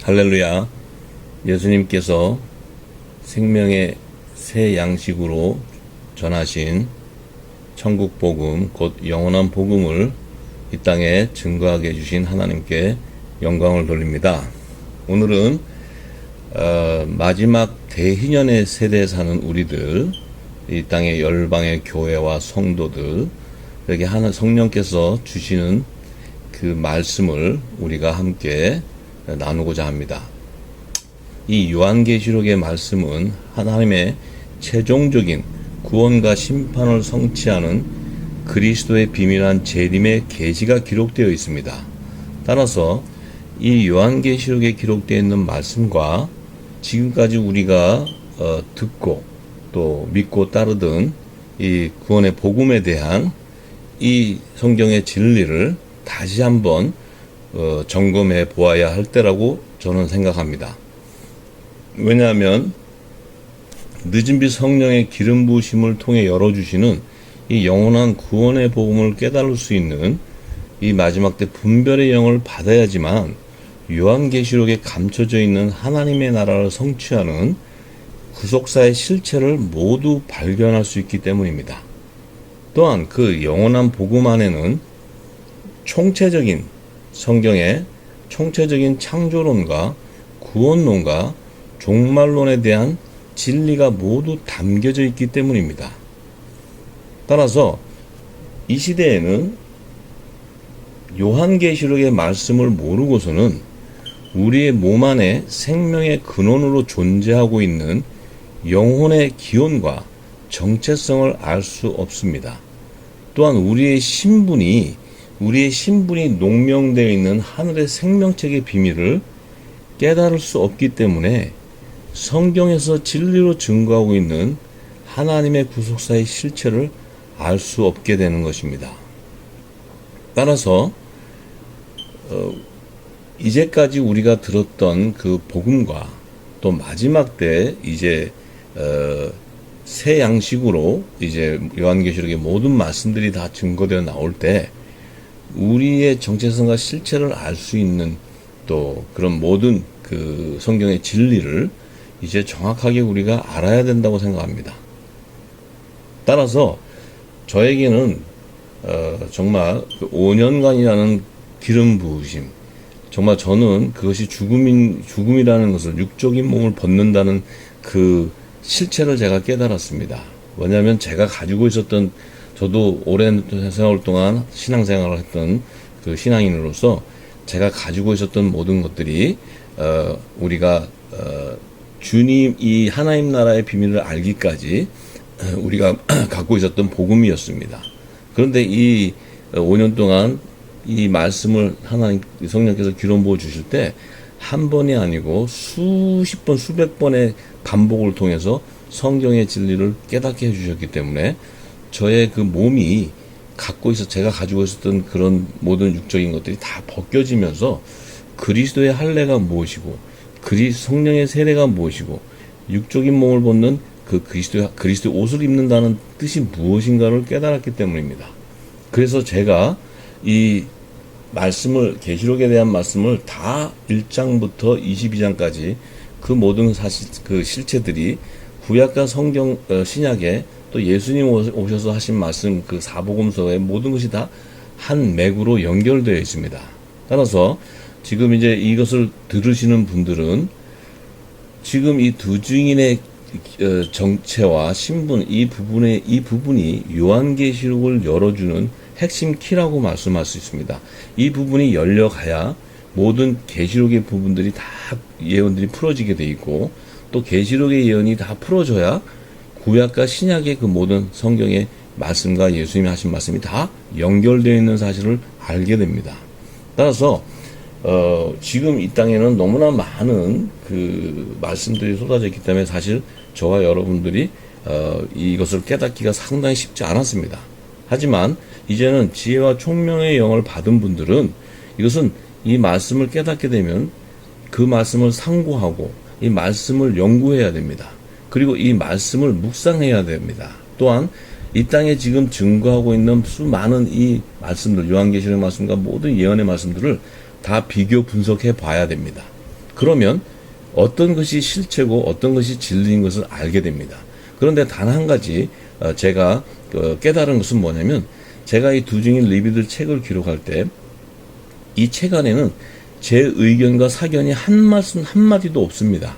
할렐루야. 예수님께서 생명의 새 양식으로 전하신 천국 복음, 곧 영원한 복음을 이 땅에 증거하게 해주신 하나님께 영광을 돌립니다. 오늘은 마지막 대희년의 세대에 사는 우리들, 이 땅의 열방의 교회와 성도들, 여기 하나 성령께서 주시는 그 말씀을 우리가 함께 나누고자 합니다. 이 요한계시록의 말씀은 하나님의 최종적인 구원과 심판을 성취하는 그리스도의 비밀한 재림의 계시가 기록되어 있습니다. 따라서 이 요한계시록에 기록되어 있는 말씀과 지금까지 우리가 듣고 또 믿고 따르던 이 구원의 복음에 대한 이 성경의 진리를 다시 한번 점검해 보아야 할 때라고 저는 생각합니다. 왜냐하면 늦은 빛 성령의 기름 부으심을 통해 열어주시는 이 영원한 구원의 복음을 깨달을 수 있는 이 마지막 때 분별의 영을 받아야지만 요한계시록에 감춰져 있는 하나님의 나라를 성취하는 구속사의 실체를 모두 발견할 수 있기 때문입니다. 또한 그 영원한 복음 안에는 총체적인 성경의 총체적인 창조론과 구원론과 종말론에 대한 진리가 모두 담겨져 있기 때문입니다. 따라서 이 시대에는 요한계시록의 말씀을 모르고서는 우리의 몸 안에 생명의 근원으로 존재하고 있는 영혼의 기원과 정체성을 알 수 없습니다. 또한 우리의 신분이 농명되어 있는 하늘의 생명책의 비밀을 깨달을 수 없기 때문에 성경에서 진리로 증거하고 있는 하나님의 구속사의 실체를 알 수 없게 되는 것입니다. 따라서 이제까지 우리가 들었던 그 복음과 또 마지막 때 이제 새 양식으로 이제 요한계시록의 모든 말씀들이 다 증거되어 나올 때 우리의 정체성과 실체를 알 수 있는 또 그런 모든 그 성경의 진리를 이제 정확하게 우리가 알아야 된다고 생각합니다. 따라서 저에게는 정말 그 5년간이라는 기름 부으심, 정말 저는 그것이 죽음이라는 것을 육적인 몸을 벗는다는 그 실체를 제가 깨달았습니다. 왜냐하면 제가 가지고 있었던, 저도 오랜 세월 동안 신앙생활을 했던 그 신앙인으로서 제가 가지고 있었던 모든 것들이 우리가 주님 이 하나님 나라의 비밀을 알기까지 우리가 갖고 있었던 복음이었습니다. 그런데 이 5년 동안 이 말씀을 하나님 성령께서 기름 부어 주실 때 한 번이 아니고 수십 번 수백 번의 반복을 통해서 성경의 진리를 깨닫게 해주셨기 때문에 저의 그 몸이 제가 가지고 있었던 그런 모든 육적인 것들이 다 벗겨지면서 그리스도의 할례가 무엇이고 성령의 세례가 무엇이고 육적인 몸을 벗는 그 그리스도의 옷을 입는다는 뜻이 무엇인가를 깨달았기 때문입니다. 그래서 제가 이 말씀을, 계시록에 대한 말씀을 다 1장부터 22장까지 그 모든 그 실체들이 구약과 성경, 신약에 또 예수님 오셔서 하신 말씀, 그 사복음서의 모든 것이 다 한 맥으로 연결되어 있습니다. 따라서 지금 이제 이것을 들으시는 분들은 지금 이 두 증인의 정체와 신분, 이 부분이 요한계시록을 열어주는 핵심 키라고 말씀할 수 있습니다. 이 부분이 열려가야 모든 계시록의 부분들이 다 예언들이 풀어지게 돼 있고 또 계시록의 예언이 다 풀어져야 구약과 신약의 그 모든 성경의 말씀과 예수님이 하신 말씀이 다 연결되어 있는 사실을 알게 됩니다. 따라서 지금 이 땅에는 너무나 많은 그 말씀들이 쏟아져 있기 때문에 사실 저와 여러분들이 이것을 깨닫기가 상당히 쉽지 않았습니다. 하지만 이제는 지혜와 총명의 영을 받은 분들은 이것은 이 말씀을 깨닫게 되면 그 말씀을 상고하고 이 말씀을 연구해야 됩니다. 그리고 이 말씀을 묵상해야 됩니다. 또한 이 땅에 지금 증거하고 있는 수많은 이 말씀들, 요한계시록의 말씀과 모든 예언의 말씀들을 다 비교 분석해 봐야 됩니다. 그러면 어떤 것이 실체고 어떤 것이 진리인 것을 알게 됩니다. 그런데 단 한 가지 제가 깨달은 것은 뭐냐면, 제가 이 두 증인 레위들 책을 기록할 때 이 책 안에는 제 의견과 사견이 한 말씀 한마디도 없습니다.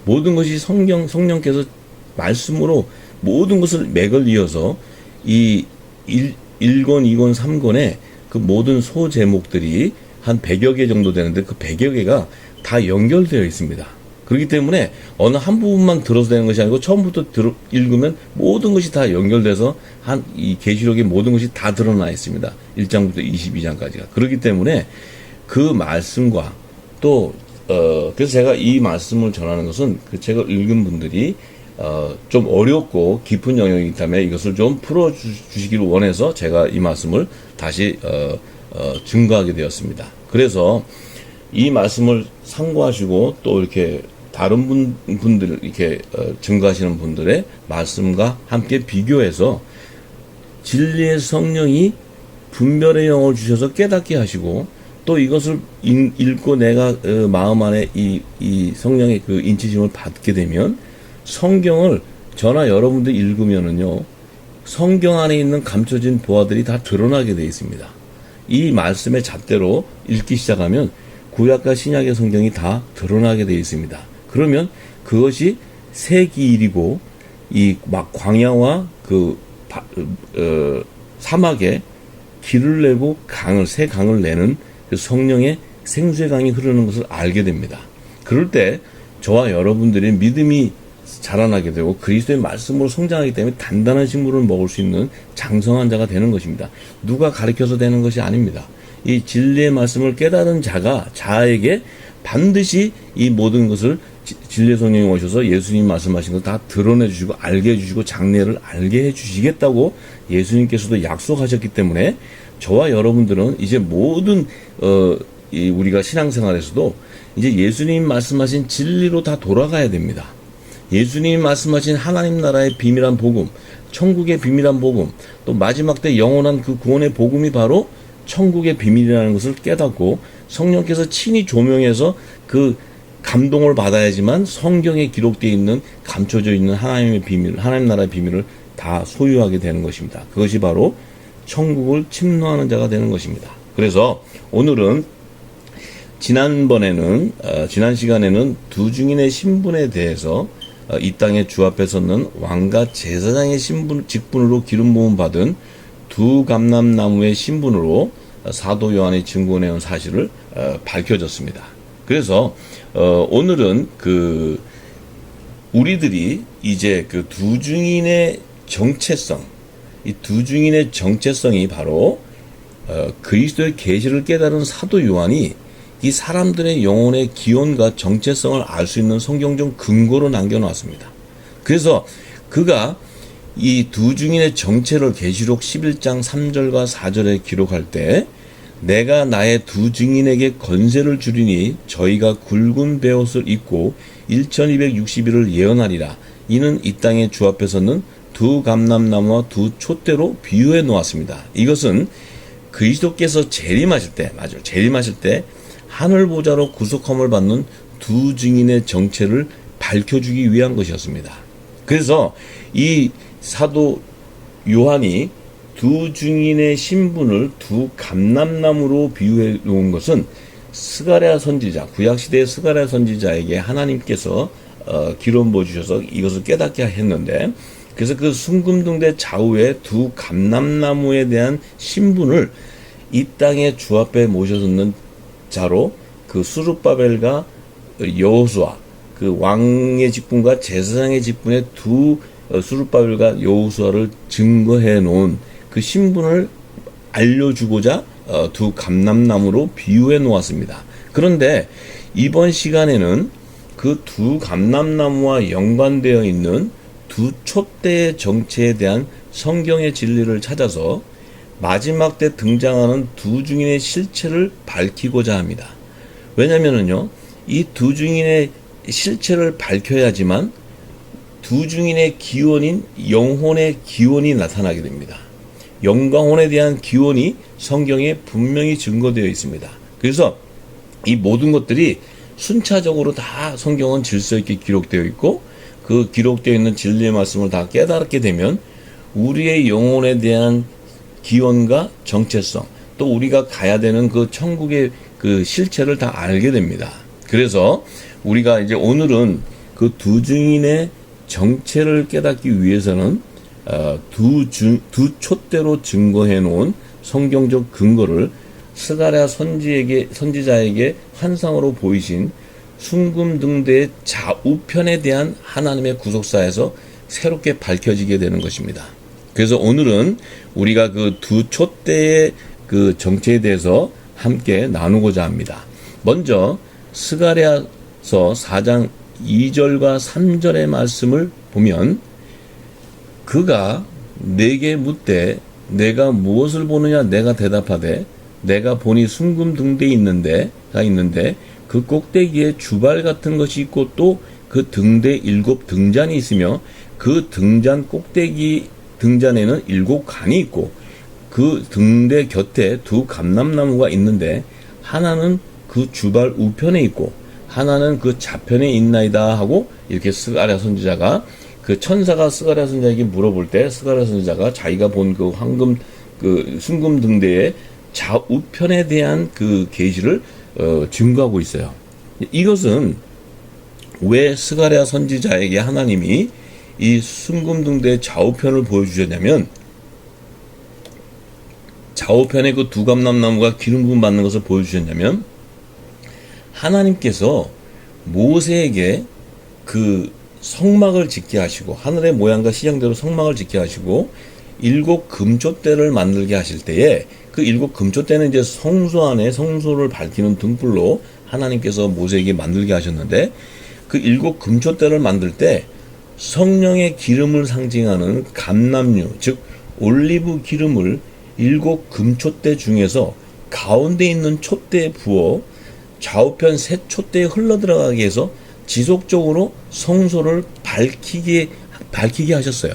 모든 것이 성령께서 말씀으로 모든 것을 맥을 이어서 이 1권, 2권, 3권의 그 모든 소제목들이 한 100여 개 정도 되는데 그 100여 개가 다 연결되어 있습니다. 그렇기 때문에 어느 한 부분만 들어서 되는 것이 아니고 처음부터 읽으면 모든 것이 다 연결돼서 이 계시록의 모든 것이 다 드러나 있습니다. 1장부터 22장까지가. 그렇기 때문에 그 말씀과 또 그래서 제가 이 말씀을 전하는 것은 그 책을 읽은 분들이 좀 어렵고 깊은 영역이기 때문에 이것을 좀 풀어주시기를 원해서 제가 이 말씀을 다시 증거하게 되었습니다. 그래서 이 말씀을 참고하시고 또 이렇게 다른 분들 이렇게 증거하시는 분들의 말씀과 함께 비교해서 진리의 성령이 분별의 영을 주셔서 깨닫게 하시고, 또 이것을 읽고 내가 마음 안에 이 성령의 그 인치심을 받게 되면 성경을 저나 여러분들이 읽으면은요, 성경 안에 있는 감춰진 보화들이 다 드러나게 되어 있습니다. 이 말씀의 잣대로 읽기 시작하면 구약과 신약의 성경이 다 드러나게 되어 있습니다. 그러면 그것이 세기일이고 이 막 광야와 그 사막에 길을 내고 새 강을 내는 그 성령의 생수의 강이 흐르는 것을 알게 됩니다. 그럴 때 저와 여러분들의 믿음이 자라나게 되고 그리스도의 말씀으로 성장하기 때문에 단단한 식물을 먹을 수 있는 장성한 자가 되는 것입니다. 누가 가르쳐서 되는 것이 아닙니다. 이 진리의 말씀을 깨달은 자에게 반드시 이 모든 것을 진리의 성령이 오셔서 예수님 말씀하신 것 다 드러내 주시고 알게 해주시고 장래를 알게 해주시겠다고 예수님께서도 약속하셨기 때문에 저와 여러분들은 이제 모든 우리가 신앙생활에서도 이제 예수님 말씀하신 진리로 다 돌아가야 됩니다. 예수님이 말씀하신 하나님 나라의 비밀한 복음, 천국의 비밀한 복음, 또 마지막 때 영원한 그 구원의 복음이 바로 천국의 비밀이라는 것을 깨닫고 성령께서 친히 조명해서 그 감동을 받아야지만 성경에 기록되어 있는 감춰져 있는 하나님의 비밀, 하나님 나라의 비밀을 다 소유하게 되는 것입니다. 그것이 바로 천국을 침노하는 자가 되는 것입니다. 그래서 오늘은 지난 시간에는 두 증인의 신분에 대해서 이 땅에 주 앞에 섰는 왕과 제사장의 직분으로 기름 부음 받은 두 감람나무의 신분으로 사도 요한이 증거해온 사실을 밝혀졌습니다. 그래서 오늘은 우리들이 이제 그 두 증인의 정체성, 이 두 증인의 정체성이 바로 그리스도의 계시를 깨달은 사도 요한이 이 사람들의 영혼의 기원과 정체성을 알 수 있는 성경적 근거로 남겨놓았습니다. 그래서 그가 이 두 증인의 정체를 계시록 11장 3절과 4절에 기록할 때 내가 나의 두 증인에게 권세를 주리니 저희가 굵은 베옷을 입고 1260일을 예언하리라. 이는 이 땅의 주 앞에 서는 두 감람나무와 두 촛대로 비유해 놓았습니다. 이것은 그리스도께서 재림하실 때 하늘 보좌로 구속함을 받는 두 증인의 정체를 밝혀주기 위한 것이었습니다. 그래서 이 사도 요한이 두 증인의 신분을 두 감람나무로 비유해 놓은 것은 스가랴 선지자, 구약시대의 스가랴 선지자에게 하나님께서 기름 부어주셔서 이것을 깨닫게 했는데, 그래서 그 순금등대 좌우에 두 감람나무에 대한 신분을 이 땅의 주 앞에 모셔섰는 자로 그 스룹바벨과 여호수아, 그 왕의 직분과 제사장의 직분의 두 스룹바벨과 여호수아를 증거해 놓은 그 신분을 알려주고자 두 감람나무로 비유해 놓았습니다. 그런데 이번 시간에는 그 두 감람나무와 연관되어 있는 두 촛대의 정체에 대한 성경의 진리를 찾아서 마지막 때 등장하는 두 증인의 실체를 밝히고자 합니다. 왜냐면은요, 이 두 증인의 실체를 밝혀야지만 두 증인의 기원인 영혼의 기원이 나타나게 됩니다. 영광혼에 대한 기원이 성경에 분명히 증거되어 있습니다. 그래서 이 모든 것들이 순차적으로 다 성경은 질서 있게 기록되어 있고, 그 기록되어 있는 진리의 말씀을 다 깨달게 되면 우리의 영혼에 대한 기원과 정체성, 또 우리가 가야 되는 그 천국의 그 실체를 다 알게 됩니다. 그래서 우리가 이제 오늘은 그 두 증인의 정체를 깨닫기 위해서는 두 촛대로 증거해 놓은 성경적 근거를 스가랴 선지자에게 환상으로 보이신 순금등대의 좌우편에 대한 하나님의 구속사에서 새롭게 밝혀지게 되는 것입니다. 그래서 오늘은 우리가 그 두 촛대의 그 정체에 대해서 함께 나누고자 합니다. 먼저 스가랴서 4장 2절과 3절의 말씀을 보면, 그가 내게 묻되 내가 무엇을 보느냐, 내가 대답하되 내가 보니 순금등대에 있는데 그 꼭대기에 주발 같은 것이 있고 또 그 등대 7 등잔이 있으며 그 등잔 꼭대기 등잔에는 7 간이 있고 그 등대 곁에 2 감람나무가 있는데 하나는 그 주발 우편에 있고 하나는 그 좌편에 있나이다 하고, 이렇게 스가랴 선지자가 그 천사가 스가랴 선지자에게 물어볼 때 스가랴 선지자가 자기가 본 그 황금 그 순금등대의 좌우편에 대한 그 계시를 증거하고 있어요. 이것은 왜 스가랴 선지자에게 하나님이 이 순금등대의 좌우편을 보여주셨냐면, 좌우편에 그 2 감람나무가 기름 부음 받는 것을 보여주셨냐면, 하나님께서 모세에게 그 성막을 짓게 하시고, 하늘의 모양과 시장대로 성막을 짓게 하시고 7 금촛대를 만들게 하실 때에, 그 7 금촛대는 이제 성소 안에 성소를 밝히는 등불로 하나님께서 모세에게 만들게 하셨는데, 그 7 금촛대를 만들 때 성령의 기름을 상징하는 감람류, 즉 올리브 기름을 7 금촛대 중에서 가운데 있는 촛대에 부어 좌우편 세 촛대에 흘러들어가게 해서 지속적으로 성소를 밝히게 하셨어요.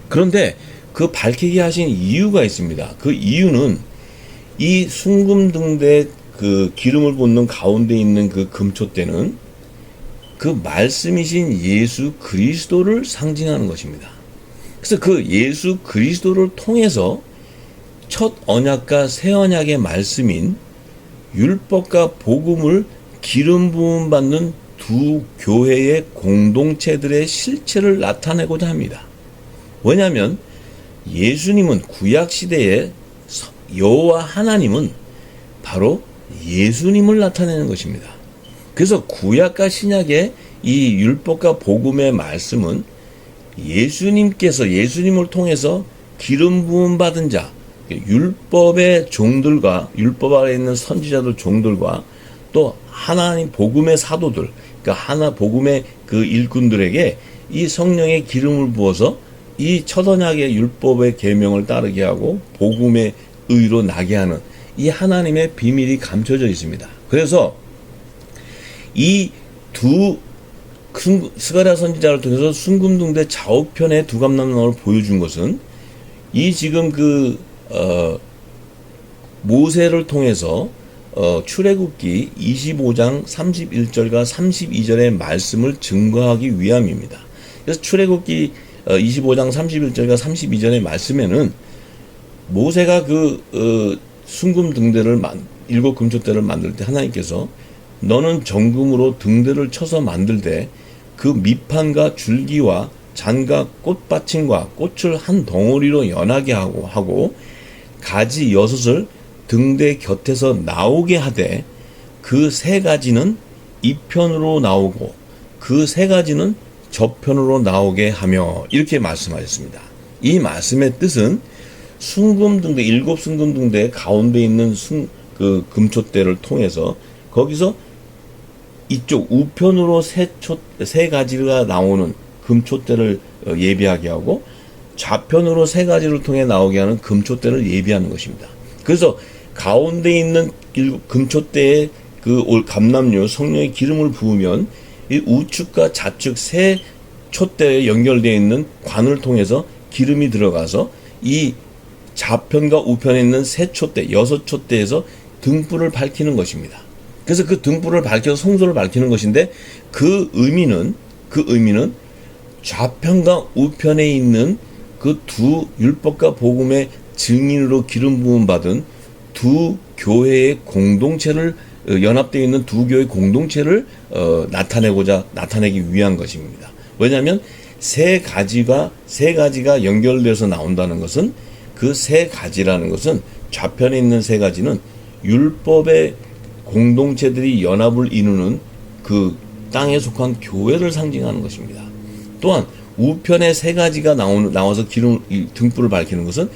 그런데 그 밝히게 하신 이유가 있습니다. 그 이유는 이 순금등대 그 기름을 붓는 가운데 있는 그 금촛대는 그 말씀이신 예수 그리스도를 상징하는 것입니다. 그래서 그 예수 그리스도를 통해서 첫 언약과 새 언약의 말씀인 율법과 복음을 기름 부음 받는 두 교회의 공동체들의 실체를 나타내고자 합니다. 왜냐하면 예수님은 구약 시대의 여호와 하나님은 바로 예수님을 나타내는 것입니다. 그래서 구약과 신약의 이 율법과 복음의 말씀은 예수님을 통해서 기름 부음 받은 자, 율법의 종들과 율법 아래 있는 선지자들 종들과 또 하나님 복음의 사도들, 그러니까 복음의 그 일꾼들에게 이 성령의 기름을 부어서 이 첫 언약의 율법의 계명을 따르게 하고 복음의 의로 나게 하는 이 하나님의 비밀이 감춰져 있습니다. 그래서 이 두 스가랴 선지자를 통해서 순금등대 좌우편의 2 감람나무를 보여준 것은 이 지금 모세를 통해서 출애굽기 25장 31절과 32절의 말씀을 증거하기 위함입니다. 그래서 출애굽기 25장 31절과 32절의 말씀에는 모세가 순금등대를 7 금촛대를 만들 때 하나님께서 너는 정금으로 등대를 쳐서 만들되 그 밑판과 줄기와 잔과 꽃받침과 꽃을 한 덩어리로 연하게 하고 가지 6을 등대 곁에서 나오게 하되 그 3가지는 이편으로 나오고 그 3가지는 저편으로 나오게 하며, 이렇게 말씀하셨습니다. 이 말씀의 뜻은 순금등대 7 순금등대 가운데 있는 그 금촛대를 통해서 거기서 이쪽 우편으로 3가지가 나오는 금촛대를 예비하게 하고 좌편으로 3가지를 통해 나오게 하는 금촛대를 예비하는 것입니다. 그래서 가운데 있는 금촛대에 그 감람류 성령의 기름을 부으면 이 우측과 좌측 세 촛대에 연결되어 있는 관을 통해서 기름이 들어가서 이 좌편과 우편에 있는 세 촛대, 6촛대에서 등불을 밝히는 것입니다. 그래서 그 등불을 밝혀서 성소를 밝히는 것인데 그 의미는 좌편과 우편에 있는 그 두 율법과 복음의 증인으로 기름 부음 받은 두 교회의 공동체를 연합되어 있는 두 교회의 공동체를 나타내기 위한 것입니다. 왜냐하면 세 가지가 연결돼서 나온다는 것은 그 세 가지라는 것은 좌편에 있는 세 가지는 율법의 공동체들이 연합을 이루는 그 땅에 속한 교회를 상징하는 것입니다. 또한 우편에 세 가지가 나와서 등불을 밝히는 것은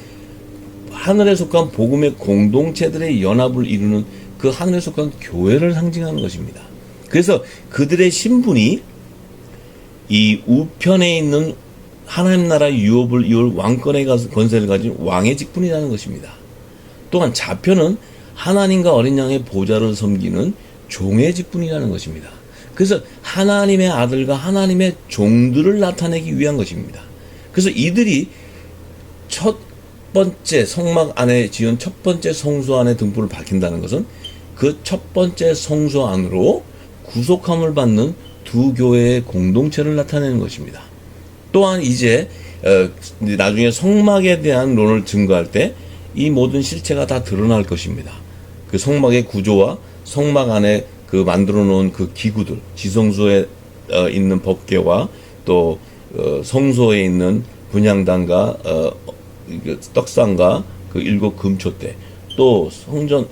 하늘에 속한 복음의 공동체들의 연합을 이루는 그 하늘에 속한 교회를 상징하는 것입니다. 그래서 그들의 신분이 이 우편에 있는 하나님 나라의 유업을 이을 왕권의 권세를 가진 왕의 직분이라는 것입니다. 또한 좌편은 하나님과 어린 양의 보좌를 섬기는 종의 직분이라는 것입니다. 그래서 하나님의 아들과 하나님의 종들을 나타내기 위한 것입니다. 그래서 이들이 첫 번째 성막 안에 지은 첫 번째 성소 안에 등불을 밝힌다는 것은 그 첫 번째 성소 안으로 구속함을 받는 두 교회의 공동체를 나타내는 것입니다. 또한 이제 나중에 성막에 대한論을 증거할 때 이 모든 실체가 다 드러날 것입니다. 그 성막의 구조와 성막 안에 그 만들어 놓은 그 기구들, 지성소에 있는 법궤와 또 성소에 있는 분향단과 떡상과 그 7 금초대, 또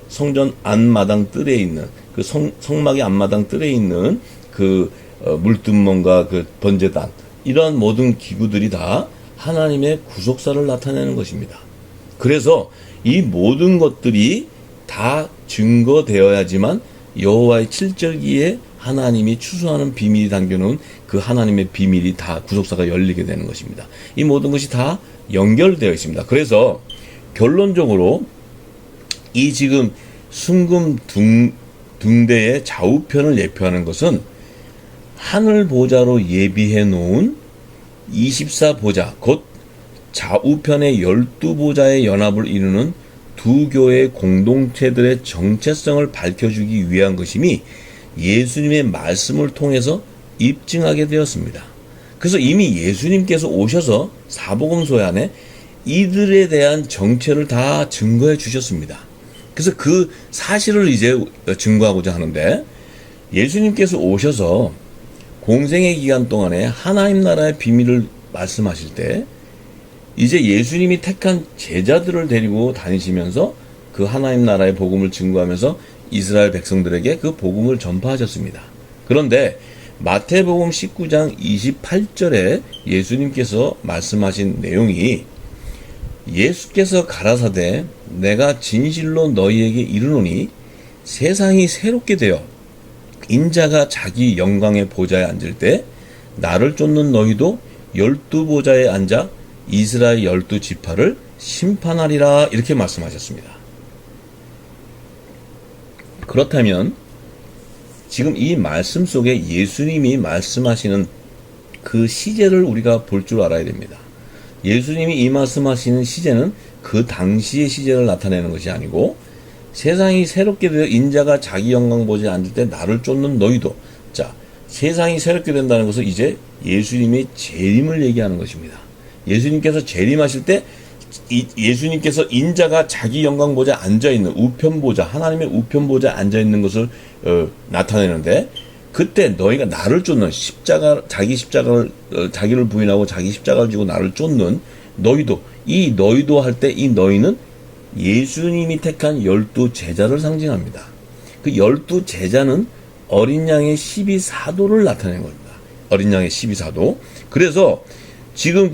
성전 안마당 뜰에 있는 그 성막의 안마당 뜰에 있는 그 물두멍과 그 번제단, 이런 모든 기구들이 다 하나님의 구속사를 나타내는 것입니다. 그래서 이 모든 것들이 다 증거되어야지만 여호와의 7절기에 하나님이 추수하는 비밀이 담겨놓은 그 하나님의 비밀이 다 구속사가 열리게 되는 것입니다. 이 모든 것이 다 연결되어 있습니다. 그래서 결론적으로 이 지금 순금 등대의 좌우편을 예표하는 것은 하늘 보좌로 예비해 놓은 24보좌, 곧 좌우편의 12보좌의 연합을 이루는 두 교회의 공동체들의 정체성을 밝혀주기 위한 것임이 예수님의 말씀을 통해서 입증하게 되었습니다. 그래서 이미 예수님께서 오셔서 사복음서 안에 이들에 대한 정체를 다 증거해 주셨습니다. 그래서 그 사실을 이제 증거하고자 하는데, 예수님께서 오셔서 공생의 기간 동안에 하나님 나라의 비밀을 말씀하실 때 이제 예수님이 택한 제자들을 데리고 다니시면서 그 하나님 나라의 복음을 증거하면서 이스라엘 백성들에게 그 복음을 전파하셨습니다. 그런데 마태복음 19장 28절에 예수님께서 말씀하신 내용이, 예수께서 가라사대 내가 진실로 너희에게 이르노니 세상이 새롭게 되어 인자가 자기 영광의 보좌에 앉을 때 나를 쫓는 너희도 12보좌에 앉아 이스라엘 12지파를 심판하리라, 이렇게 말씀하셨습니다. 그렇다면 지금 이 말씀 속에 예수님이 말씀하시는 그 시제를 우리가 볼 줄 알아야 됩니다. 예수님이 이 말씀하시는 시제는 그 당시의 시제를 나타내는 것이 아니고, 세상이 새롭게 되어 인자가 자기 영광 보좌에 앉을 때 나를 쫓는 너희도, 자, 세상이 새롭게 된다는 것은 이제 예수님의 재림을 얘기하는 것입니다. 예수님께서 재림하실 때 예수님께서 인자가 자기 영광 보좌에 앉아있는 우편보좌, 하나님의 우편보좌에 앉아있는 것을 나타내는데, 그때 너희가 나를 쫓는 자기 십자가를 자기를 부인하고 자기 십자가를 지고 나를 쫓는 너희도, 이 너희도 할 때 이 너희는 예수님이 택한 12제자를 상징합니다. 그 12제자는 어린 양의 12사도를 나타내는 겁니다. 어린 양의 12사도. 그래서 지금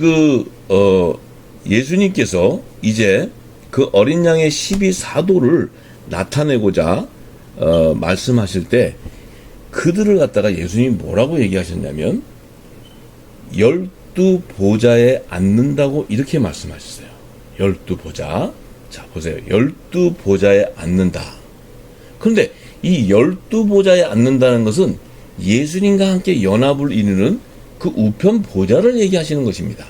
예수님께서 이제 그 어린 양의 12사도를 나타내고자 말씀하실 때 그들을 갖다가 예수님이 뭐라고 얘기하셨냐면 12보좌에 앉는다고 이렇게 말씀하셨어요. 12보좌. 자, 보세요. 12보좌에 앉는다. 그런데 이 12보좌에 앉는다는 것은 예수님과 함께 연합을 이루는 그 우편 보좌를 얘기하시는 것입니다.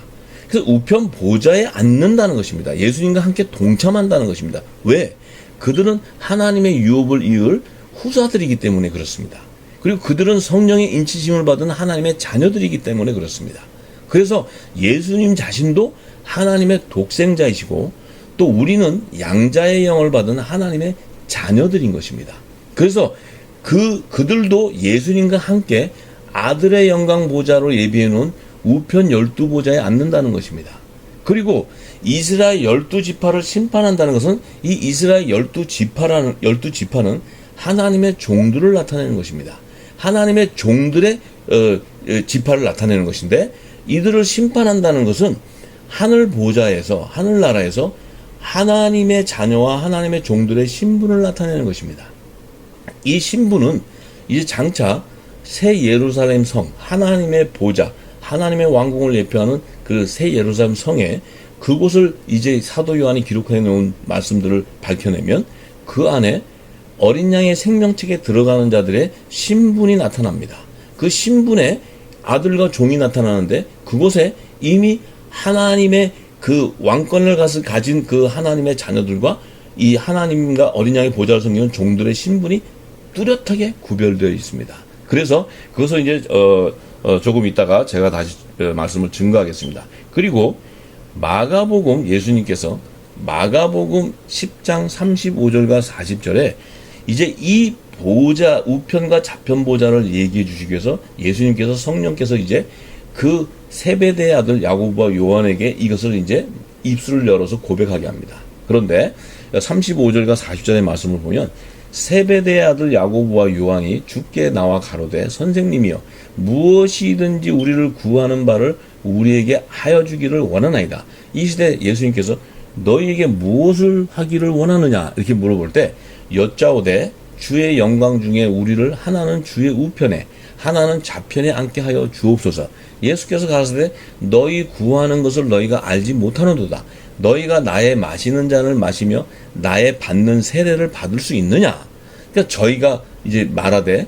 그래서 우편 보좌에 앉는다는 것입니다. 예수님과 함께 동참한다는 것입니다. 왜? 그들은 하나님의 유업을 이을 후사들이기 때문에 그렇습니다. 그리고 그들은 성령의 인치심을 받은 하나님의 자녀들이기 때문에 그렇습니다. 그래서 예수님 자신도 하나님의 독생자이시고 또 우리는 양자의 영을 받은 하나님의 자녀들인 것입니다. 그래서 그들도 예수님과 함께 아들의 영광 보좌로 예비해 놓은 우편 12보좌에 앉는다는 것입니다. 그리고 이스라엘 12지파를 심판한다는 것은 이 이스라엘 12지파는 하나님의 종들을 나타내는 것입니다. 하나님의 종들의 지파를 나타내는 것인데, 이들을 심판한다는 것은 하늘 보좌에서, 하늘나라에서 하나님의 자녀와 하나님의 종들의 신분을 나타내는 것입니다. 이 신분은 이제 장차 새 예루살렘 성, 하나님의 보좌, 하나님의 왕궁을 예표하는 그 새 예루살렘 성에, 그곳을 이제 사도 요한이 기록해 놓은 말씀들을 밝혀내면 그 안에 어린 양의 생명책에 들어가는 자들의 신분이 나타납니다. 그 신분에 아들과 종이 나타나는데, 그곳에 이미 하나님의 그 왕권을 가진 그 하나님의 자녀들과 이 하나님과 어린 양의 보좌를 섬기는 종들의 신분이 뚜렷하게 구별되어 있습니다. 그래서 그것을 이제 조금 있다가 제가 다시 말씀을 증거하겠습니다. 그리고 마가복음, 예수님께서 마가복음 10장 35절과 40절에 이제 이 보좌, 우편과 좌편 보좌를 얘기해 주시기 위해서 예수님께서, 성령께서 이제 그 세베대의 아들 야고보와 요한에게 이것을 이제 입술을 열어서 고백하게 합니다. 그런데 35절과 40절의 말씀을 보면, 세베대의 아들 야고보와 요한이 주께 나와 가로되 선생님이여 무엇이든지 우리를 구하는 바를 우리에게 하여 주기를 원하나이다. 이 시대 예수님께서 너희에게 무엇을 하기를 원하느냐 이렇게 물어볼 때 여짜오되 주의 영광 중에 우리를 하나는 주의 우편에 하나는 좌편에 앉게 하여 주옵소서. 예수께서 가라사대 너희 구하는 것을 너희가 알지 못하는도다. 너희가 나의 마시는 잔을 마시며 나의 받는 세례를 받을 수 있느냐. 그러니까 저희가 이제 말하되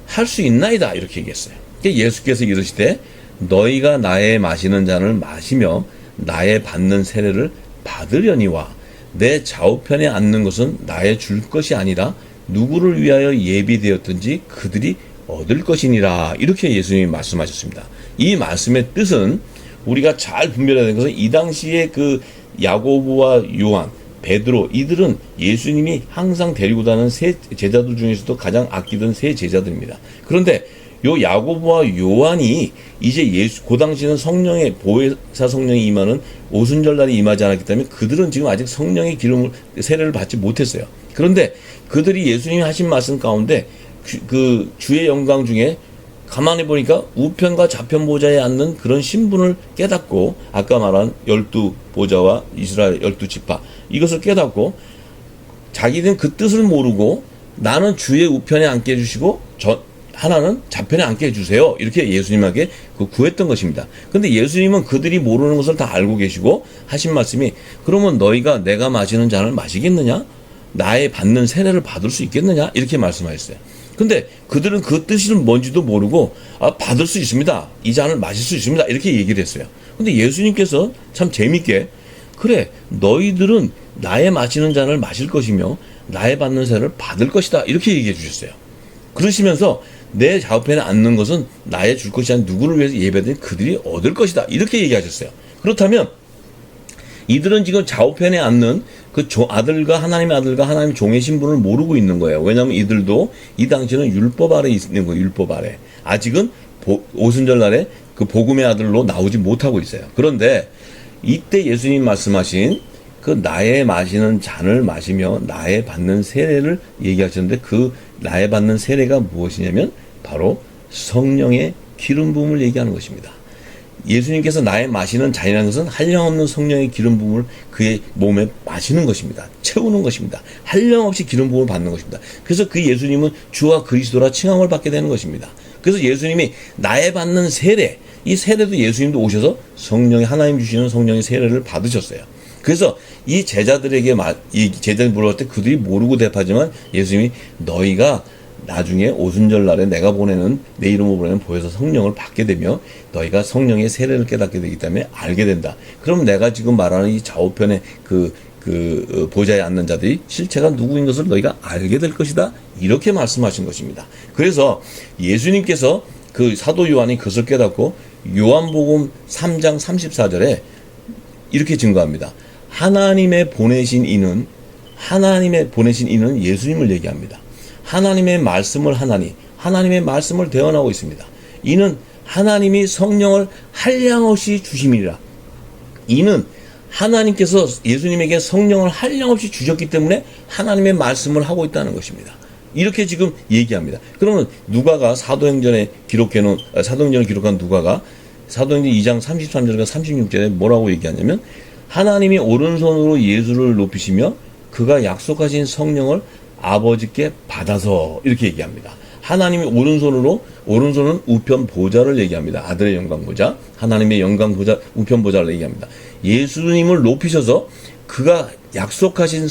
할 수 있나이다 이렇게 얘기했어요. 그러니까 예수께서 이르시되 너희가 나의 마시는 잔을 마시며 나의 받는 세례를 받으려니와 내 좌우편에 앉는 것은 나의 줄 것이 아니라 누구를 위하여 예비되었든지 그들이 얻을 것이니라. 이렇게 예수님이 말씀하셨습니다. 이 말씀의 뜻은 우리가 잘 분별해야 되는 것은, 이 당시에 그 야고보와 요한, 베드로, 이들은 예수님이 항상 데리고 다니는 세 제자들 중에서도 가장 아끼던 세 제자들입니다. 그런데 요 야고보와 요한이 이제 그 당시는 성령의 보혜사 성령이 임하는 오순절날이 임하지 않았기 때문에 그들은 지금 아직 성령의 기름을, 세례를 받지 못했어요. 그런데 그들이 예수님이 하신 말씀 가운데 그 주의 영광 중에 가만히 보니까 우편과 좌편 보좌에 앉는 그런 신분을 깨닫고, 아까 말한 12보좌와 이스라엘 12지파 이것을 깨닫고, 자기는 그 뜻을 모르고 나는 주의 우편에 앉게 해주시고 하나는 좌편에 앉게 해주세요 이렇게 예수님에게 구했던 것입니다. 근데 예수님은 그들이 모르는 것을 다 알고 계시고 하신 말씀이, 그러면 너희가 내가 마시는 잔을 마시겠느냐, 나의 받는 세례를 받을 수 있겠느냐 이렇게 말씀하셨어요. 근데 그들은 그 뜻이 뭔지도 모르고 받을 수 있습니다, 이 잔을 마실 수 있습니다 이렇게 얘기를 했어요. 근데 예수님께서 참 재밌게, 그래 너희들은 나의 마시는 잔을 마실 것이며 나의 받는 세례를 받을 것이다 이렇게 얘기해 주셨어요. 그러시면서 내 좌우편에 앉는 것은 나의 줄 것이 아닌 누구를 위해서 예배된 그들이 얻을 것이다 이렇게 얘기하셨어요. 그렇다면 이들은 지금 좌우편에 앉는 그 아들과 하나님의 아들과 하나님의 종의 신분을 모르고 있는 거예요. 왜냐하면 이들도 이 당시는 율법 아래 있는 거예요. 율법 아래. 아직은 오순절 날에 그 복음의 아들로 나오지 못하고 있어요. 그런데 이때 예수님 말씀하신 그 나의 마시는 잔을 마시며 나의 받는 세례를 얘기하셨는데, 그 나의 받는 세례가 무엇이냐면 바로 성령의 기름 부음을 얘기하는 것입니다. 예수님께서 나의 마시는 잔이라는 것은 한량없는 성령의 기름 부음을 그의 몸에 마시는 것입니다. 채우는 것입니다. 한량없이 기름 부음을 받는 것입니다. 그래서 그 예수님은 주와 그리스도라 칭함을 받게 되는 것입니다. 그래서 예수님이 나의 받는 세례, 이 세례도 예수님도 오셔서 성령의, 하나님 주시는 성령의 세례를 받으셨어요. 그래서 이 제자들에게 이 제자들이 물어볼 때 그들이 모르고 대답하지만 예수님이 너희가 나중에 오순절 날에 내가 보내는, 내 이름으로 보내는 보혜사 성령을 받게 되며 너희가 성령의 세례를 깨닫게 되기 때문에 알게 된다. 그럼 내가 지금 말하는 이 좌우편의 그 보좌에 앉는 자들이 실체가 누구인 것을 너희가 알게 될 것이다. 이렇게 말씀하신 것입니다. 그래서 예수님께서 그 사도 요한이 그것을 깨닫고 요한복음 3장 34절에 이렇게 증거합니다. 하나님의 보내신 이는 예수님을 얘기합니다. 하나님의 말씀을 하나님의 말씀을 대언하고 있습니다. 이는 하나님이 성령을 한량없이 주심이라. 이는 하나님께서 예수님에게 성령을 한량없이 주셨기 때문에 하나님의 말씀을 하고 있다는 것입니다. 이렇게 지금 얘기합니다. 그러면 누가가 사도행전을 기록한 누가가 사도행전 2장 33절과 36절에 뭐라고 얘기하냐면 하나님이 오른손으로 예수를 높이시며 그가 약속하신 성령을 아버지께 받아서 이렇게 얘기합니다. 하나님이 오른손은 우편 보좌를 얘기합니다. 아들의 영광 보좌, 하나님의 영광 보좌, 우편 보좌를 얘기합니다. 예수님을 높이셔서 그가 약속하신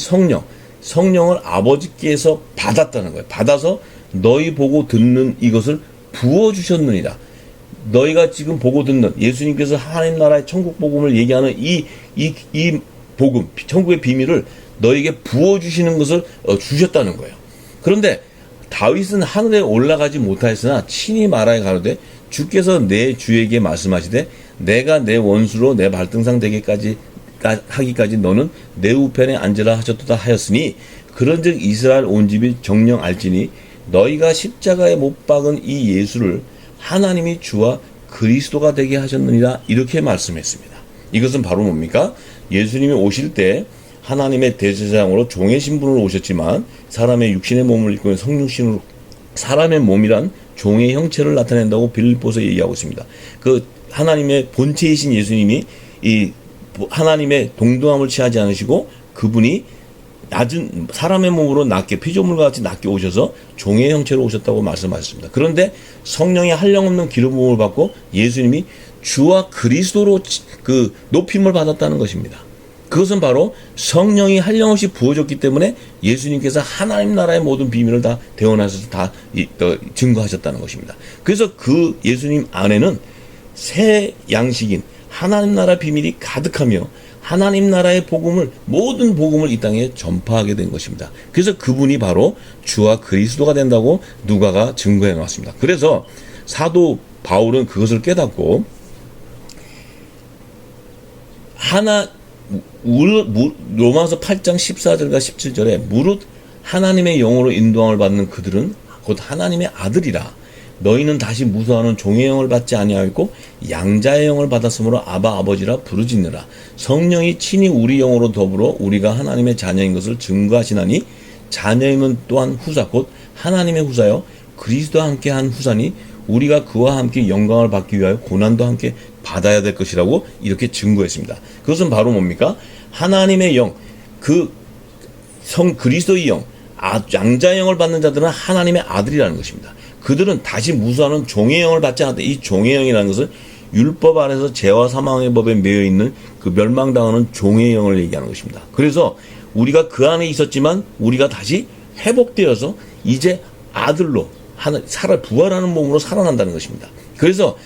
성령을 아버지께서 받았다는 거예요. 받아서 너희 보고 듣는 이것을 부어주셨느니라. 너희가 지금 보고 듣는 예수님께서 하나님 나라의 천국 복음을 얘기하는 이 복음, 천국의 비밀을 너에게 부어주시는 것을 주셨다는 거예요. 그런데 다윗은 하늘에 올라가지 못하였으나 친히 말하여 가로되 주께서 내 주에게 말씀하시되 내가 내 원수로 내 발등상 되기까지 하기까지 너는 내 우편에 앉으라 하셨도다 하였으니 그런즉 이스라엘 온 집이 정령 알지니 너희가 십자가에 못 박은 이 예수를 하나님이 주와 그리스도가 되게 하셨느니라 이렇게 말씀했습니다. 이것은 바로 뭡니까? 예수님이 오실 때 하나님의 대제사장으로 종의 신분으로 오셨지만 사람의 육신의 몸을 입고 성육신으로 사람의 몸이란 종의 형체를 나타낸다고 빌립보서 얘기하고 있습니다. 그 하나님의 본체이신 예수님이 이 하나님의 동등함을 취하지 않으시고 그분이 낮은 사람의 몸으로 낮게 피조물과 같이 낮게 오셔서 종의 형체로 오셨다고 말씀하셨습니다. 그런데 성령의 한량없는 기름 부음을 받고 예수님이 주와 그리스도로 그 높임을 받았다는 것입니다. 그것은 바로 성령이 한량없이 부어졌기 때문에 예수님께서 하나님 나라의 모든 비밀을 다 대언하셔서 다 증거하셨다는 것입니다. 그래서 그 예수님 안에는 새 양식인 하나님 나라 비밀이 가득하며 하나님 나라의 모든 복음을 이 땅에 전파하게 된 것입니다. 그래서 그분이 바로 주와 그리스도가 된다고 누가가 증거해 놓았습니다. 그래서 사도 바울은 그것을 깨닫고 로마서 8장 14절과 17절에 무릇 하나님의 영으로 인도함을 받는 그들은 곧 하나님의 아들이라. 너희는 다시 무서워하는 종의 영을 받지 아니하였고 양자의 영을 받았으므로 아바 아버지라 부르짖느라. 성령이 친히 우리 영으로 더불어 우리가 하나님의 자녀인 것을 증거하시나니 자녀임은 또한 후사 곧 하나님의 후사요 그리스도와 함께한 후사니 우리가 그와 함께 영광을 받기 위하여 고난도 함께 받아야 될 것이라고 이렇게 증거했습니다. 그것은 바로 뭡니까? 하나님의 영, 그리스도의 영, 양자의 영을 받는 자들은 하나님의 아들이라는 것입니다. 그들은 다시 무수하는 종의 영을 받지 않았다. 이 종의 영이라는 것은 율법 아래서 죄와 사망의 법에 매여 있는 그 멸망당하는 종의 영을 얘기하는 것입니다. 그래서 우리가 그 안에 있었지만 우리가 다시 회복되어서 이제 아들로 부활하는 몸으로 살아난다는 것입니다. 그래서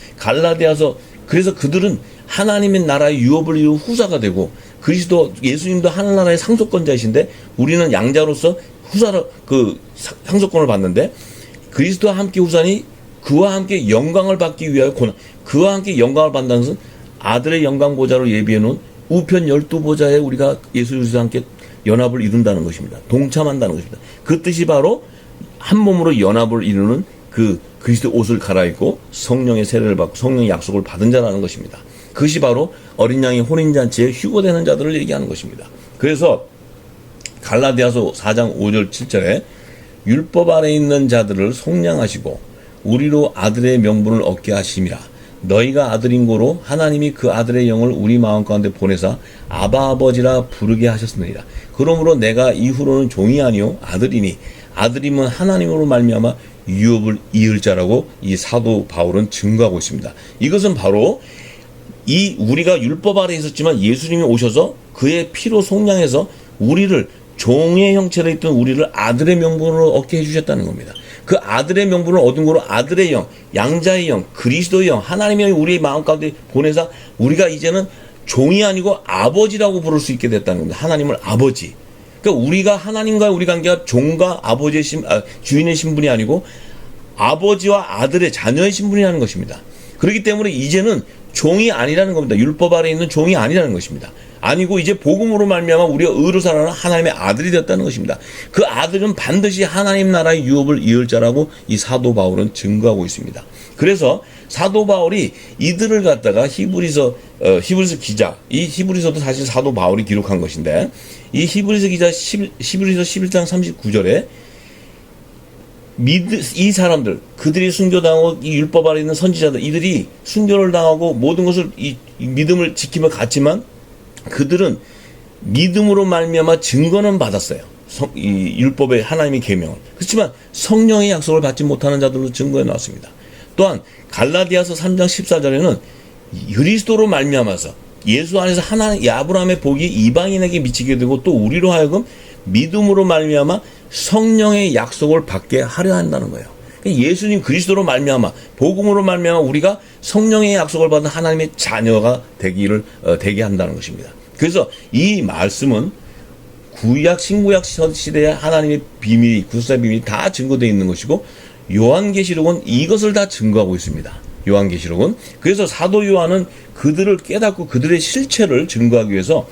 그래서 그들은 하나님의 나라의 유업을 이룬 후사가 되고 예수님도 하늘나라의 상속권자이신데 우리는 양자로서 상속권을 받는데 그리스도와 함께 후사니 그와 함께 영광을 받기 위하여 그와 함께 영광을 받는다는 것은 아들의 영광 보좌로 예비해 놓은 우편 12보좌에 우리가 예수 그리스도와 함께 연합을 이룬다는 것입니다. 동참한다는 것입니다. 그 뜻이 바로 한 몸으로 연합을 이루는 그 그리스도 옷을 갈아입고 성령의 세례를 받고 성령의 약속을 받은 자라는 것입니다. 그것이 바로 어린 양의 혼인잔치에 휴거되는 자들을 얘기하는 것입니다. 그래서 갈라디아서 4장 5절 7절에 율법 아래 있는 자들을 속량하시고 우리로 아들의 명분을 얻게 하심이라. 너희가 아들인 고로 하나님이 그 아들의 영을 우리 마음 가운데 보내사 아바 아버지라 부르게 하셨느니라. 그러므로 내가 이후로는 종이 아니요 아들이니 아들이면 하나님으로 말미암아 유업을 이을 자라고 이 사도 바울은 증거하고 있습니다. 이것은 바로 우리가 율법 아래 있었지만 예수님이 오셔서 그의 피로 속량해서 우리를 종의 형체로 있던 우리를 아들의 명분으로 얻게 해주셨다는 겁니다. 그 아들의 명분을 얻은 거로 아들의 영, 양자의 영, 그리스도의 영, 하나님의 영이 우리의 마음 가운데 보내사 우리가 이제는 종이 아니고 아버지라고 부를 수 있게 됐다는 겁니다. 하나님을 아버지. 그러니까 우리가 하나님과의 우리 관계가 종과 아버지의 주인의 신분이 아니고 아버지와 아들의 자녀의 신분이라는 것입니다. 그렇기 때문에 이제는 종이 아니라는 겁니다. 율법 아래 있는 종이 아니라는 것입니다. 아니고 이제 복음으로 말미암아 우리가 의로 살아가는 하나님의 아들이 되었다는 것입니다. 그 아들은 반드시 하나님 나라의 유업을 이을 자라고 이 사도 바울은 증거하고 있습니다. 그래서 사도 바울이 이들을 갖다가 히브리서 기자, 이 히브리서도 사실 사도 바울이 기록한 것인데 이 히브리서 기자 히브리서 11장 39절에 이 사람들, 그들이 순교당하고 이 율법 아래 있는 선지자들, 이들이 순교를 당하고 모든 것을 이 믿음을 지키며 갔지만 그들은 믿음으로 말미암아 증거는 받았어요. 이 율법의 하나님의 계명을. 그렇지만 성령의 약속을 받지 못하는 자들로 증거해 놨습니다. 또한 갈라디아서 3장 14절에는 그리스도로 말미암아서 예수 안에서 하나님 아브라함의 복이 이방인에게 미치게 되고 또 우리로 하여금 믿음으로 말미암아 성령의 약속을 받게 하려 한다는 거예요. 예수님 그리스도로 말미암아 복음으로 말미암아 우리가 성령의 약속을 받은 하나님의 자녀가 되게 한다는 것입니다. 그래서 이 말씀은 구약 신구약 시대의 하나님의 비밀이 구속사의 비밀이 다 증거되어 있는 것이고 요한계시록은 이것을 다 증거하고 있습니다. 요한계시록은 그래서 사도 요한은 그들을 깨닫고 그들의 실체를 증거하기 위해서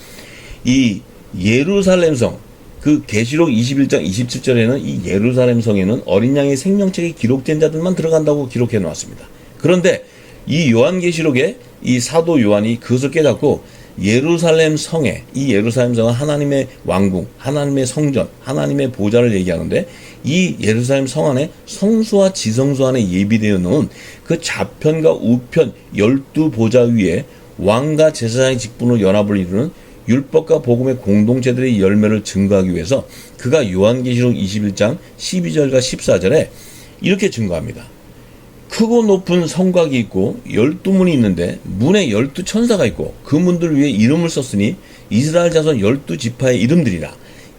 이 예루살렘 성 그 계시록 21장 27절에는 이 예루살렘 성에는 어린 양의 생명책에 기록된 자들만 들어간다고 기록해 놓았습니다. 그런데 이 요한계시록에 이 사도 요한이 그것을 깨닫고 예루살렘 성에 이 예루살렘 성은 하나님의 왕궁, 하나님의 성전, 하나님의 보좌를 얘기하는데 이 예루살렘 성 안에 성소와 지성소 안에 예비되어 놓은 그 좌편과 우편 12보좌 위에 왕과 제사장의 직분으로 연합을 이루는 율법과 복음의 공동체들의 열매를 증거하기 위해서 그가 요한계시록 21장 12절과 14절에 이렇게 증거합니다. 크고 높은 성곽이 있고 12문이 있는데 문에 12천사가 있고 그 문들 위에 이름을 썼으니 이스라엘 자손 12지파의 이름들이라.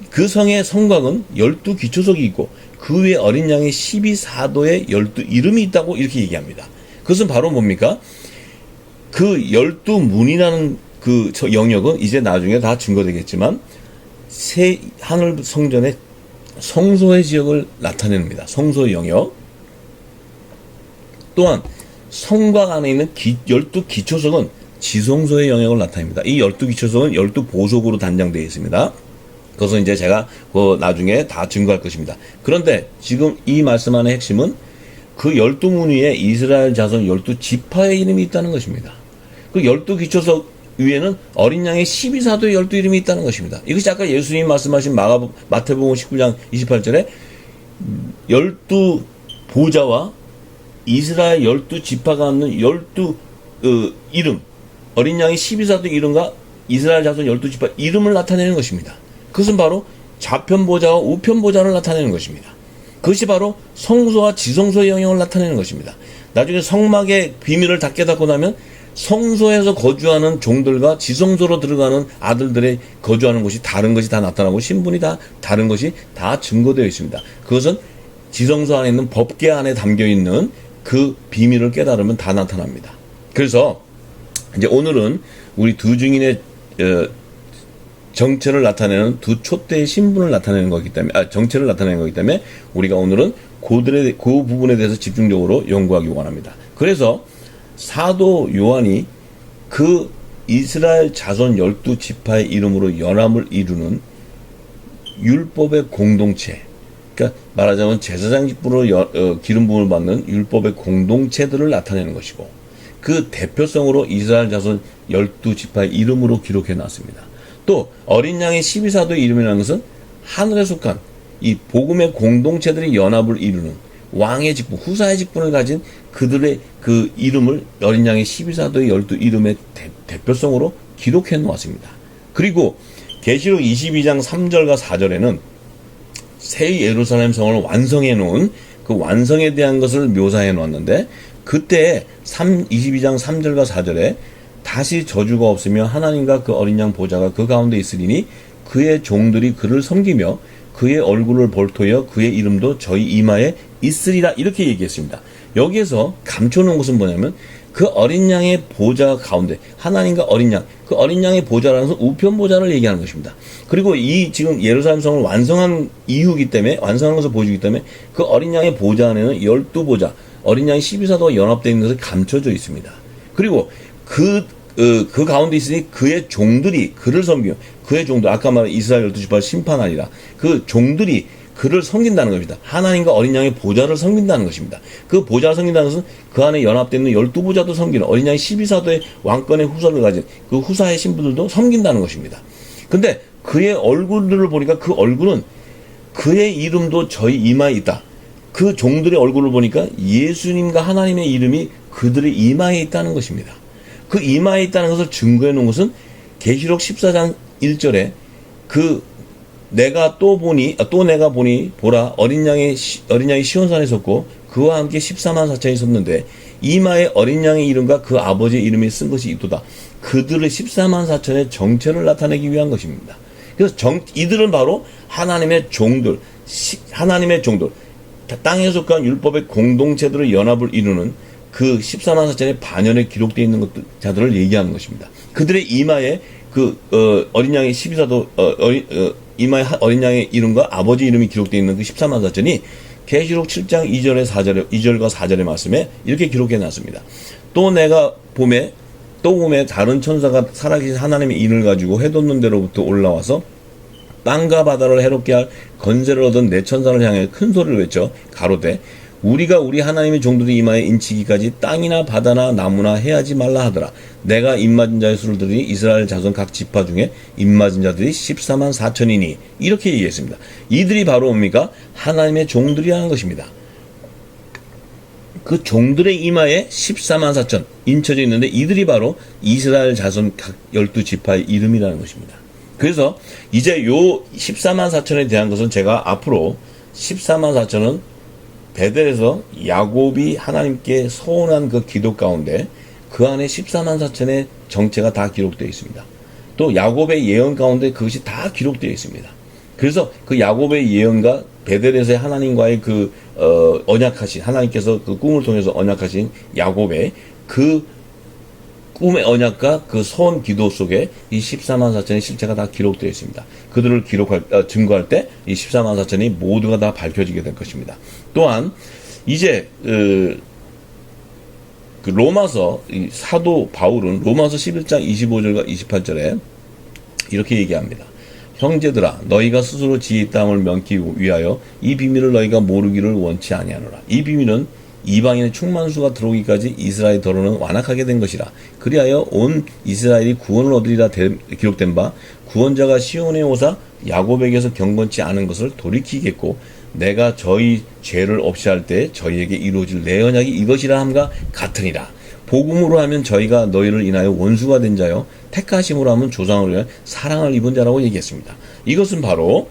그 성의 성곽은 12기초석이 있고 그 위에 어린 양의 12사도의 12 이름이 있다고 이렇게 얘기합니다. 그것은 바로 뭡니까? 그 12문이라는 그 영역은 이제 나중에 다 증거되겠지만 새 하늘 성전의 성소의 지역을 나타냅니다. 성소의 영역. 또한 성곽 안에 있는 12기초석은 지성소의 영역을 나타냅니다. 이 12기초석은 12보석으로 단장되어 있습니다. 그것은 이제 제가 나중에 다 증거할 것입니다. 그런데 지금 이 말씀 안의 핵심은 그 12문 위에 이스라엘 자손 12지파의 이름이 있다는 것입니다. 그 12기초석 위에는 어린 양의 12사도의 12이름이 있다는 것입니다. 이것이 아까 예수님이 말씀하신 마태복음 19장 28절에 12보좌와 이스라엘 12지파가 갖는 12 어린 양의 12사도의 이름과 이스라엘 자손 12지파 이름을 나타내는 것입니다. 그것은 바로 좌편보좌와 우편보좌를 나타내는 것입니다. 그것이 바로 성소와 지성소의 영역을 나타내는 것입니다. 나중에 성막의 비밀을 다 깨닫고 나면 성소에서 거주하는 종들과 지성소로 들어가는 아들들의 거주하는 곳이 다른 것이 다 나타나고 신분이 다 다른 것이 다 증거되어 있습니다. 그것은 지성소 안에 있는 법궤 안에 담겨 있는 그 비밀을 깨달으면 다 나타납니다. 그래서 이제 오늘은 우리 두 증인의 정체를 나타내는 두 촛대의 신분을 나타내는 거기 때문에 정체를 나타내는 거기 때문에 우리가 오늘은 그 부분에 대해서 집중적으로 연구하기 원합니다. 그래서 사도 요한이 그 이스라엘 자손 12지파의 이름으로 연합을 이루는 율법의 공동체, 그러니까 말하자면 제사장 직분으로 기름 부음을 받는 율법의 공동체들을 나타내는 것이고 그 대표성으로 이스라엘 자손 12지파의 이름으로 기록해 놨습니다. 또 어린 양의 12사도의 이름이라는 것은 하늘에 속한 이 복음의 공동체들이 연합을 이루는 왕의 직분, 후사의 직분을 가진 그들의 그 이름을 어린 양의 12사도의 12 이름의 대표성으로 기록해 놓았습니다. 그리고 계시록 22장 3절과 4절에는 새 예루살렘 성을 완성해 놓은 그 완성에 대한 것을 묘사해 놓았는데 그때 22장 3절과 4절에 다시 저주가 없으며 하나님과 그 어린 양 보좌가 그 가운데 있으리니 그의 종들이 그를 섬기며 그의 얼굴을 볼토여 그의 이름도 저희 이마에 있으리라 이렇게 얘기했습니다. 여기에서 감춰놓은 것은 뭐냐면 그 어린 양의 보좌 가운데 하나님과 어린 양, 그 어린 양의 보좌라는 것은 우편 보좌를 얘기하는 것입니다. 그리고 이 지금 예루살렘 성을 완성한 이후이기 때문에, 완성한 것을 보여주기 때문에 그 어린 양의 보좌 안에는 12보좌, 어린 양의 12사도가 연합되어 있는 것을 감춰져 있습니다. 그리고 그 가운데 있으니 그의 종들이 그를 섬기며, 그의 종들, 아까 말한 이스라엘 12지파를 심판하리라. 그 종들이 그를 섬긴다는 것입니다. 하나님과 어린 양의 보좌를 섬긴다는 것입니다. 그 보좌를 섬긴다는 것은 그 안에 연합되어 있는 12보좌도 섬기는, 어린 양의 12사도의 왕권의 후사를 가진 그 후사의 신부들도 섬긴다는 것입니다. 근데 그의 얼굴들을 보니까 그 얼굴은 그의 이름도 저희 이마에 있다. 그 종들의 얼굴을 보니까 예수님과 하나님의 이름이 그들의 이마에 있다는 것입니다. 그 이마에 있다는 것을 증거해 놓은 것은 계시록 14장 1절에 내가 보니 보라 어린 양이 시온산에 섰고 그와 함께 14만 4천이 섰는데 이마에 어린 양의 이름과 그 아버지의 이름이 쓴 것이 있도다. 그들의 14만 4천의 정체를 나타내기 위한 것입니다. 그래서 이들은 바로 하나님의 종들, 땅에 속한 율법의 공동체들의 연합을 이루는 그 14만 4천의 반열에 기록되어 있는 자들을 얘기하는 것입니다. 그들의 이마에 어린 양의 12사도, 이마에 어린 양의 이름과 아버지 이름이 기록되어 있는 그 14만 4천이 계시록 7장 2절과 4절의 말씀에 이렇게 기록해 놨습니다. 또 봄에 다른 천사가 살아계신 하나님의 인을 가지고 해돋는 데로부터 올라와서 땅과 바다를 해롭게 할 건세를 얻은 내 천사를 향해 큰 소리를 외쳐 가로되 우리가 우리 하나님의 종들의 이마에 인치기까지 땅이나 바다나 나무나 해하지 말라 하더라. 내가 입맞은 자의 수를 들으니 이스라엘 자손 각 지파 중에 입맞은 자들이 14만 4천이니 이렇게 얘기했습니다. 이들이 바로 뭡니까? 하나님의 종들이라는 것입니다. 그 종들의 이마에 14만 4천 인쳐져 있는데 이들이 바로 이스라엘 자손 각 12지파의 이름이라는 것입니다. 그래서 이제 요 14만 4천에 대한 것은 제가 앞으로 14만 4천은 베델에서 야곱이 하나님께 서원한 그 기도 가운데 그 안에 14만 4천의 정체가 다 기록되어 있습니다. 또 야곱의 예언 가운데 그것이 다 기록되어 있습니다. 그래서 그 야곱의 예언과 베델에서의 하나님과의 언약하신, 하나님께서 그 꿈을 통해서 언약하신 야곱의 그 꿈의 언약과 그 서원 기도 속에 이 14만 4천의 실체가 다 기록되어 있습니다. 그들을 증거할 때 이 14만 4천이 모두가 다 밝혀지게 될 것입니다. 또한 이제 로마서 사도 바울은 로마서 11장 25절과 28절에 이렇게 얘기합니다. 형제들아 너희가 스스로 지혜 땅을 면키 위하여 이 비밀을 너희가 모르기를 원치 아니하노라. 이 비밀은 이방인의 충만수가 들어오기까지 이스라엘 더러는 완악하게 된 것이라. 그리하여 온 이스라엘이 구원을 얻으리라 기록된 바 구원자가 시온에 오사 야곱에게서 경건치 않은 것을 돌이키겠고 내가 저희 죄를 없이 할 때 저희에게 이루어질 내 언약이 이것이라 함과 같으니라. 복음으로 하면 저희가 너희를 인하여 원수가 된 자요 택하심으로 하면 조상을 위하여 사랑을 입은 자라고 얘기했습니다. 이것은 바로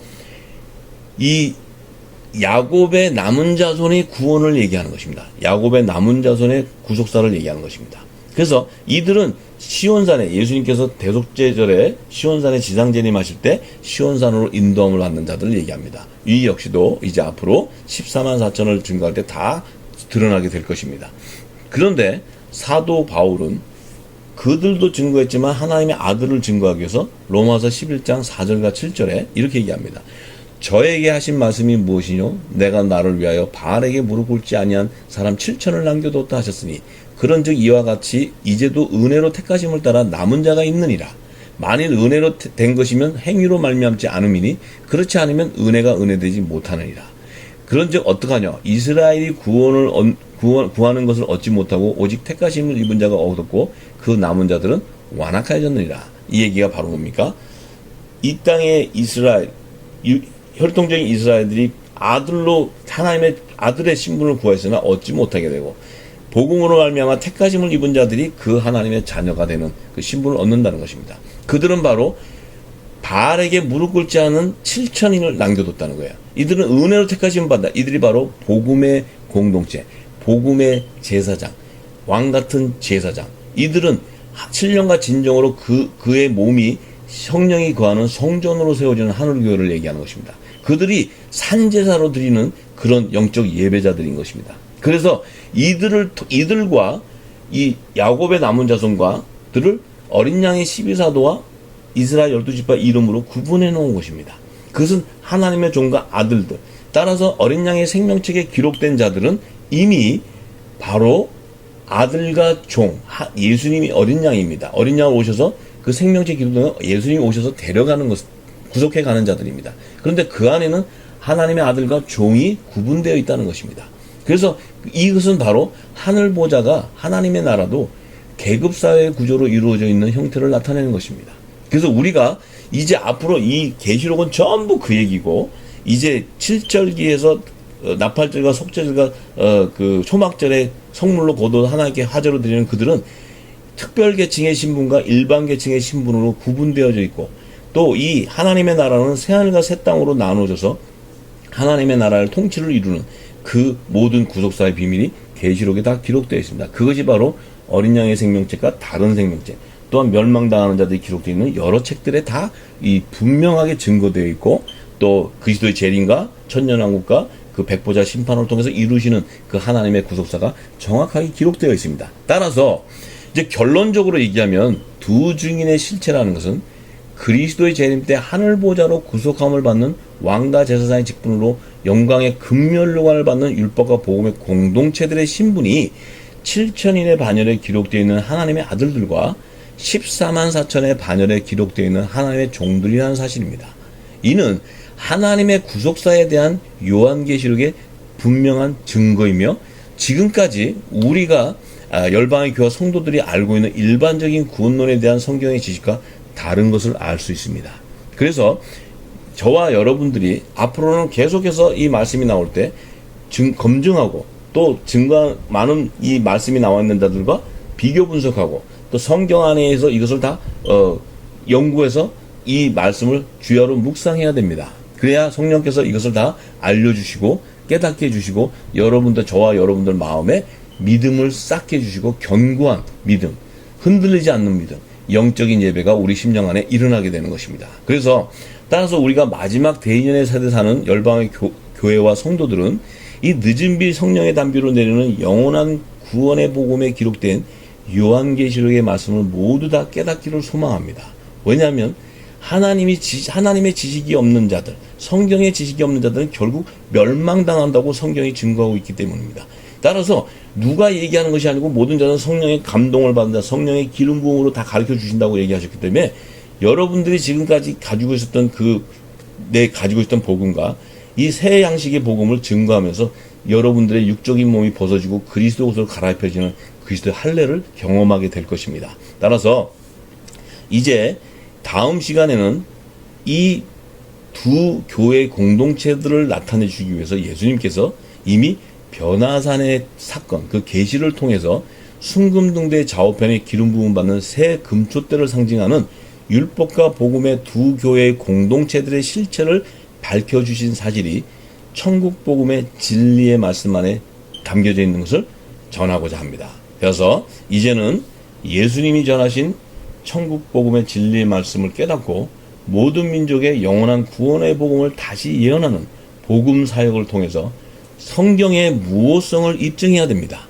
이 야곱의 남은 자손의 구원을 얘기하는 것입니다. 야곱의 남은 자손의 구속사를 얘기하는 것입니다. 그래서 이들은 시온산에 예수님께서 대속죄절에 시온산에 지상재림하실 때 시온산으로 인도함을 받는 자들을 얘기합니다. 이 역시도 이제 앞으로 14만 4천을 증거할 때 다 드러나게 될 것입니다. 그런데 사도 바울은 그들도 증거했지만 하나님의 아들을 증거하기 위해서 로마서 11장 4절과 7절에 이렇게 얘기합니다. 저에게 하신 말씀이 무엇이뇨? 내가 나를 위하여 바알에게 무릎 꿇지 아니한 사람 7천을 남겨뒀다 하셨으니 그런즉 이와 같이 이제도 은혜로 택하심을 따라 남은 자가 있느니라. 만일 은혜로 된 것이면 행위로 말미암지 않음이니 그렇지 않으면 은혜가 은혜되지 못하느니라. 그런즉 어떡하냐? 이스라엘이 구하는 것을 얻지 못하고 오직 택하심을 입은 자가 얻었고 그 남은 자들은 완악하여졌느니라. 이 얘기가 바로 뭡니까? 이 땅의 이스라엘 혈통적인 이스라엘들이 아들로 하나님의 아들의 신분을 구했으나 얻지 못하게 되고 복음으로 말미암아 택하심을 입은 자들이 그 하나님의 자녀가 되는 그 신분을 얻는다는 것입니다. 그들은 바로 바알에게 무릎 꿇지 않은 7천인을 남겨뒀다는 거예요. 이들은 은혜로 택하심을 받는다. 이들이 바로 복음의 공동체, 복음의 제사장, 왕 같은 제사장. 이들은 신령과 진정으로 그의 몸이 성령이 거하는 성전으로 세워지는 하늘교회를 얘기하는 것입니다. 그들이 산제사로 드리는 그런 영적 예배자들인 것입니다. 그래서 이들과 이 야곱의 남은 자손과들을 어린 양의 12사도와 이스라엘 12지파 이름으로 구분해 놓은 것입니다. 그것은 하나님의 종과 아들들. 따라서 어린 양의 생명책에 기록된 자들은 이미 바로 아들과 종, 예수님이 어린 양입니다. 어린 양을 오셔서 그 생명책 기록된 예수님이 오셔서 데려가는 것, 구속해 가는 자들입니다. 그런데 그 안에는 하나님의 아들과 종이 구분되어 있다는 것입니다. 그래서 이것은 바로 하늘 보좌가 하나님의 나라도 계급사회 구조로 이루어져 있는 형태를 나타내는 것입니다. 그래서 우리가 이제 앞으로 이 계시록은 전부 그 얘기고, 이제 7절기에서 나팔절과 속죄절과 그 초막절의 성물로 거둬 하나님께 화제로 드리는 그들은 특별 계층의 신분과 일반 계층의 신분으로 구분되어져 있고, 또 이 하나님의 나라는 새하늘과 새 땅으로 나누어져서 하나님의 나라를 통치를 이루는 그 모든 구속사의 비밀이 계시록에 다 기록되어 있습니다. 그것이 바로 어린 양의 생명책과 다른 생명책, 또한 멸망당하는 자들이 기록되어 있는 여러 책들에 다 이 분명하게 증거되어 있고, 또 그리스도의 재림과 천년왕국과 그 백보자 심판을 통해서 이루시는 그 하나님의 구속사가 정확하게 기록되어 있습니다. 따라서 이제 결론적으로 얘기하면 두 증인의 실체라는 것은 그리스도의 재림 때 하늘 보좌로 구속함을 받는 왕과 제사장의 직분으로 영광의 금면류관을 받는 율법과 복음의 공동체들의 신분이 7천인의 반열에 기록되어 있는 하나님의 아들들과 14만 4천의 반열에 기록되어 있는 하나님의 종들이라는 사실입니다. 이는 하나님의 구속사에 대한 요한계시록의 분명한 증거이며, 지금까지 우리가 열방의 교회 성도들이 알고 있는 일반적인 구원론에 대한 성경의 지식과 다른 것을 알 수 있습니다. 그래서 저와 여러분들이 앞으로는 계속해서 이 말씀이 나올 때 검증하고, 또 증거 많은 이 말씀이 나와 있는 자들과 비교 분석하고, 또 성경 안에서 이것을 다 연구해서 이 말씀을 주야로 묵상해야 됩니다. 그래야 성령께서 이것을 다 알려주시고 깨닫게 해주시고, 저와 여러분들 마음에 믿음을 쌓게 해주시고, 견고한 믿음, 흔들리지 않는 믿음, 영적인 예배가 우리 심령 안에 일어나게 되는 것입니다. 그래서 따라서 우리가 마지막 대인연의 세대 사는 열방의 교회와 성도들은 이 늦은 빛 성령의 담비로 내리는 영원한 구원의 복음에 기록된 요한계시록의 말씀을 모두 다 깨닫기를 소망합니다. 왜냐하면 하나님의 지식이 없는 자들, 성경의 지식이 없는 자들은 결국 멸망당한다고 성경이 증거하고 있기 때문입니다. 따라서 누가 얘기하는 것이 아니고 모든 자는 성령의 감동을 받는다, 성령의 기름 부음으로 다 가르쳐 주신다고 얘기하셨기 때문에, 여러분들이 지금까지 가지고 있었던 가지고 있던 복음과 이 새 양식의 복음을 증거하면서 여러분들의 육적인 몸이 벗어지고 그리스도 옷으로 갈아입혀지는 그리스도의 할례를 경험하게 될 것입니다. 따라서 이제 다음 시간에는 이 두 교회 공동체들을 나타내 주기 위해서 예수님께서 이미 변화산의 사건, 그 계시를 통해서 순금등대 좌우편에 기름 부음 받는 새 금촛대를 상징하는 율법과 복음의 두 교회의 공동체들의 실체를 밝혀주신 사실이 천국 복음의 진리의 말씀 안에 담겨져 있는 것을 전하고자 합니다. 그래서 이제는 예수님이 전하신 천국 복음의 진리의 말씀을 깨닫고 모든 민족의 영원한 구원의 복음을 다시 예언하는 복음 사역을 통해서 성경의 무호성을 입증해야 됩니다.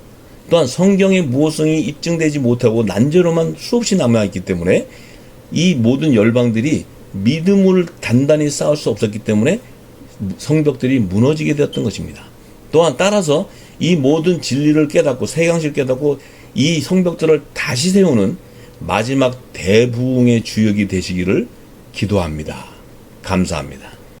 또한 성경의 무호성이 입증되지 못하고 난제로만 수없이 남아있기 때문에 이 모든 열방들이 믿음을 단단히 쌓을 수 없었기 때문에 성벽들이 무너지게 되었던 것입니다. 또한 따라서 이 모든 진리를 깨닫고 새강식을 깨닫고 이 성벽들을 다시 세우는 마지막 대부흥의 주역이 되시기를 기도합니다. 감사합니다.